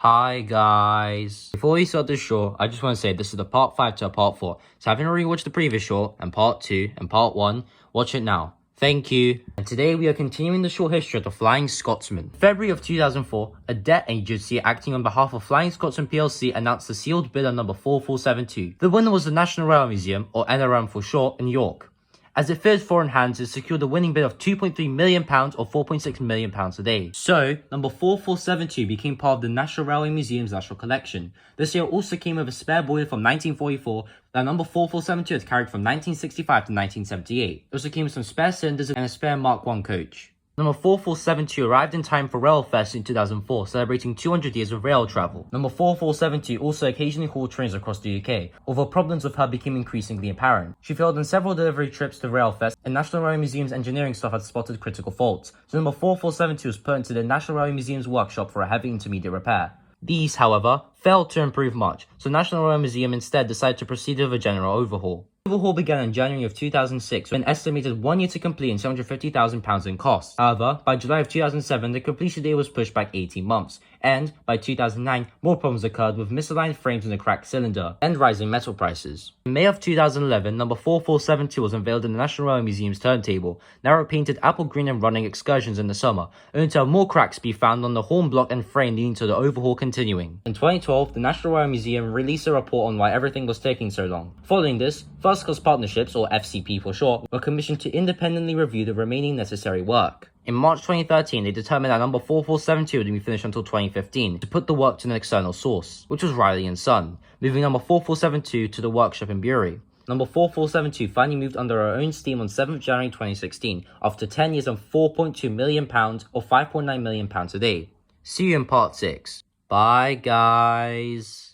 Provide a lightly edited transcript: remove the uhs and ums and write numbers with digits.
Hi guys. Before we start this short, I just want to say this is the part 5 to a part 4. So having already watched the previous short and part 2 and part 1, watch it now. Thank you. And today we are continuing the short history of the Flying Scotsman. February of 2004, a debt agency acting on behalf of Flying Scotsman PLC announced the sealed bidder number 4472. The winner was the National Rail Museum, or NRM for short, in York. As it feared foreign hands, it secured a winning bid of £2.3 million or £4.6 million a day. So, number 4472 became part of the National Railway Museum's National Collection. This year also came with a spare boiler from 1944 that number 4472 had carried from 1965 to 1978. It also came with some spare cylinders and a spare Mark I coach. Number 4472 arrived in time for Rail Fest in 2004, celebrating 200 years of rail travel. Number 4472 also occasionally hauled trains across the UK, although problems with her became increasingly apparent. She failed on several delivery trips to Rail Fest, and National Railway Museum's engineering staff had spotted critical faults, so number 4472 was put into the National Railway Museum's workshop for a heavy intermediate repair. These, however, failed to improve much, so National Railway Museum instead decided to proceed with a general overhaul. The overhaul began in January of 2006 with an estimated 1 year to complete and £750,000 in costs. However, by July of 2007, the completion date was pushed back 18 months, and by 2009, more problems occurred with misaligned frames and a cracked cylinder, and rising metal prices. In May of 2011, number 4472 was unveiled in the National Railway Museum's turntable, narrow painted apple green and running excursions in the summer, only to have more cracks be found on the horn block and frame, leading to the overhaul continuing. In 2012, the National Railway Museum released a report on why everything was taking so long. Following this, First Class Partnerships, or FCP for short, were commissioned to independently review the remaining necessary work. In March 2013, they determined that number 4472 would be finished until 2015 to put the work to an external source, which was Riley & Son, moving number 4472 to the workshop in Bury. Number 4472 finally moved under her own steam on 7th January 2016 after 10 years and £4.2 million or £5.9 million a day. See you in part 6. Bye guys.